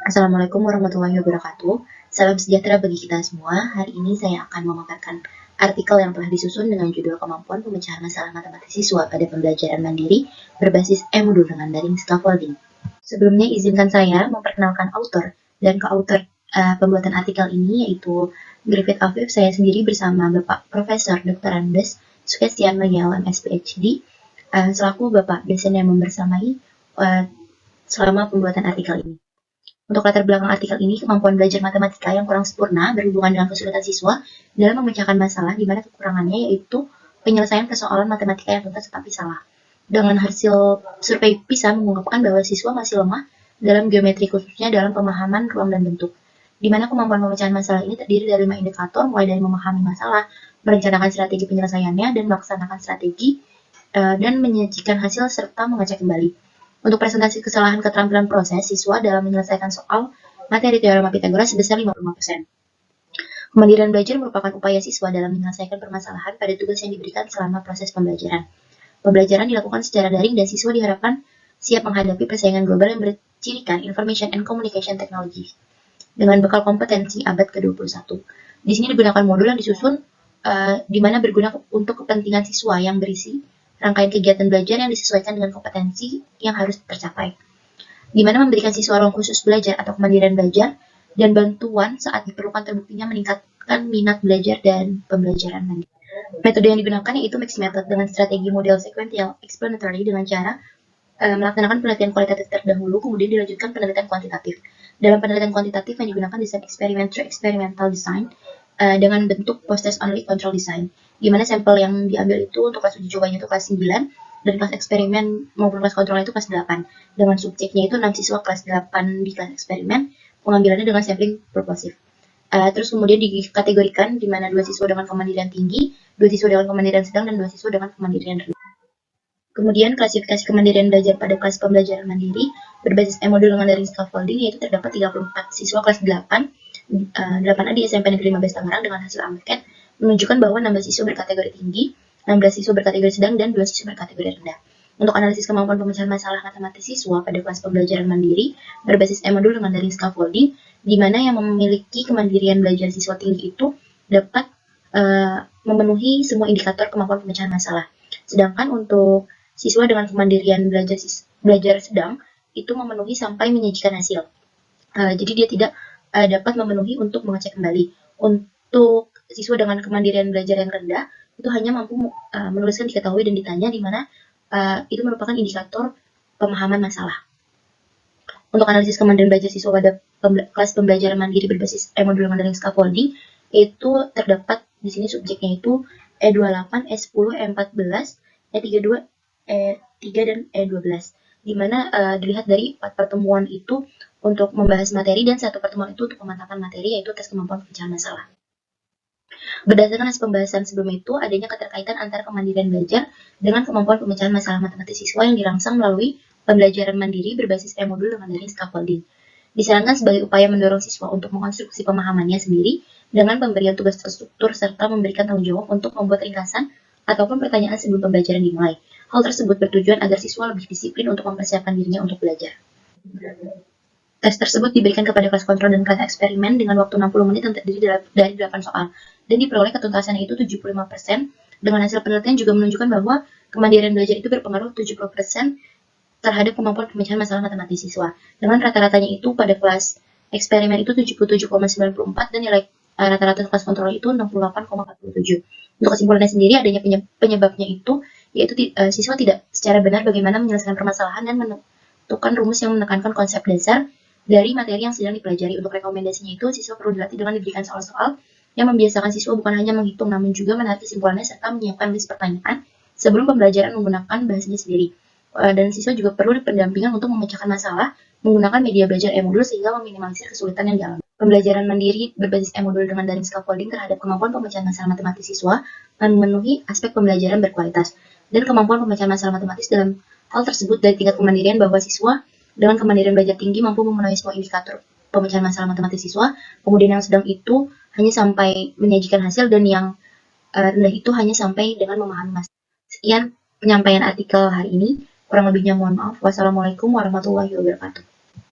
Assalamualaikum warahmatullahi wabarakatuh. Salam sejahtera bagi kita semua. Hari ini saya akan memaparkan artikel yang telah disusun dengan judul Kemampuan Pemecahan Masalah Matematis Siswa pada Pembelajaran Mandiri berbasis e-modul dengan daring scaffolding. Sebelumnya izinkan saya memperkenalkan autor dan co-author pembuatan artikel ini, yaitu Griffith Afif, saya sendiri bersama Bapak Profesor Dr. Andes Sukestian LMS PhD, selaku Bapak dosen yang membersamai selama pembuatan artikel ini. Untuk latar belakang artikel ini, kemampuan belajar matematika yang kurang sempurna berhubungan dengan kesulitan siswa dalam memecahkan masalah, di mana kekurangannya yaitu penyelesaian persoalan matematika yang tuntas tetapi salah. Dengan hasil survei PISA mengungkapkan bahwa siswa masih lemah dalam geometri, khususnya dalam pemahaman ruang dan bentuk, di mana kemampuan pemecahan masalah ini terdiri dari 5 indikator, mulai dari memahami masalah, merencanakan strategi penyelesaiannya, dan melaksanakan strategi dan menyajikan hasil serta mengecek kembali. Untuk presentasi kesalahan keterampilan proses siswa dalam menyelesaikan soal materi teorema Pythagoras sebesar 55%. Kemandirian belajar merupakan upaya siswa dalam menyelesaikan permasalahan pada tugas yang diberikan selama proses pembelajaran. Pembelajaran dilakukan secara daring dan siswa diharapkan siap menghadapi persaingan global yang bercirikan Information and Communication Technology dengan bekal kompetensi abad ke-21. Di sini digunakan modul yang disusun di mana berguna untuk kepentingan siswa yang berisi rangkaian kegiatan belajar yang disesuaikan dengan kompetensi yang harus tercapai, di mana memberikan siswa ruang khusus belajar atau kemandirian belajar dan bantuan saat diperlukan terbuktinya meningkatkan minat belajar dan pembelajaran mandiri. Metode yang digunakan yaitu mixed method dengan strategi model sequential explanatory dengan cara melaksanakan penelitian kualitatif terdahulu, kemudian dilanjutkan penelitian kuantitatif. Dalam penelitian kuantitatif yang digunakan desain eksperimen through experimental design dengan bentuk post-test only control design, di mana sampel yang diambil itu untuk kelas uji cobanya itu kelas 9 dan kelas eksperimen maupun kelas kontrol itu kelas 8, dengan subjeknya itu 6 siswa kelas 8 di kelas eksperimen, pengambilannya dengan sampling propulsif. Terus kemudian dikategorikan di mana 2 siswa dengan kemandirian tinggi, 2 siswa dengan kemandirian sedang, dan 2 siswa dengan kemandirian rendah. Kemudian klasifikasi kemandirian belajar pada kelas pembelajaran mandiri berbasis e-modul dengan daring scaffolding, yaitu terdapat 34 siswa kelas 8 8A di SMP Negeri 15 Tangerang dengan hasil angket menunjukkan bahwa 16 siswa berkategori tinggi, 16 siswa berkategori sedang, dan 2 siswa berkategori rendah. Untuk analisis kemampuan pemecahan masalah matematis siswa pada kelas pembelajaran mandiri berbasis e-modul dengan daring scaffolding, di mana yang memiliki kemandirian belajar siswa tinggi itu dapat memenuhi semua indikator kemampuan pemecahan masalah. Sedangkan untuk siswa dengan kemandirian belajar sedang itu memenuhi sampai menyajikan hasil. Jadi dia tidak dapat memenuhi untuk mengecek kembali. Untuk siswa dengan kemandirian belajar yang rendah itu hanya mampu menuliskan diketahui dan ditanya, di mana itu merupakan indikator pemahaman masalah. Untuk analisis kemandirian belajar siswa pada kelas pembelajaran mandiri berbasis e-modul dengan daring scaffolding, itu terdapat di sini subjeknya itu E28, E10, E14, E32, E3, dan E12, di mana dilihat dari 4 pertemuan itu untuk membahas materi dan 1 pertemuan itu untuk mematangkan materi, yaitu tes kemampuan pemecahan masalah. Berdasarkan hasil pembahasan sebelum itu, adanya keterkaitan antara kemandirian belajar dengan kemampuan pemecahan masalah matematis siswa yang dirangsang melalui pembelajaran mandiri berbasis e-modul dengan daring scaffolding. Disarankan sebagai upaya mendorong siswa untuk mengkonstruksi pemahamannya sendiri dengan pemberian tugas terstruktur serta memberikan tanggung jawab untuk membuat ringkasan ataupun pertanyaan sebelum pembelajaran dimulai. Hal tersebut bertujuan agar siswa lebih disiplin untuk mempersiapkan dirinya untuk belajar. Tes tersebut diberikan kepada kelas kontrol dan kelas eksperimen dengan waktu 60 menit yang terdiri dari 8 soal, dan diperoleh ketuntasannya itu 75%. Dengan hasil penelitian juga menunjukkan bahwa kemandirian belajar itu berpengaruh 70% terhadap kemampuan pemecahan masalah matematis siswa. Dengan rata-ratanya itu pada kelas eksperimen itu 77,94 dan nilai rata-rata kelas kontrol itu 68,47. Untuk kesimpulannya sendiri, adanya penyebabnya itu yaitu siswa tidak secara benar bagaimana menyelesaikan permasalahan dan menentukan rumus yang menekankan konsep dasar dari materi yang sedang dipelajari. Untuk rekomendasinya itu, siswa perlu dilatih dengan diberikan soal-soal yang membiasakan siswa bukan hanya menghitung, namun juga menarik kesimpulannya serta menyiapkan list pertanyaan sebelum pembelajaran menggunakan bahasanya sendiri. Dan siswa juga perlu pendampingan untuk memecahkan masalah menggunakan media belajar e-modul sehingga meminimalisir kesulitan yang dialami. Pembelajaran mandiri berbasis e-modul dengan daring scaffolding terhadap kemampuan pemecahan masalah matematis siswa memenuhi aspek pembelajaran berkualitas dan kemampuan pemecahan masalah matematis. Dalam hal tersebut, dari tingkat kemandirian bahwa siswa dengan kemandirian belajar tinggi mampu memenuhi semua indikator pemecahan masalah matematis siswa, kemudian yang sedang itu hanya sampai menyajikan hasil, dan yang rendah itu hanya sampai dengan memahami masalah. Sekian penyampaian artikel hari ini. Kurang lebihnya mohon maaf. Wassalamualaikum warahmatullahi wabarakatuh.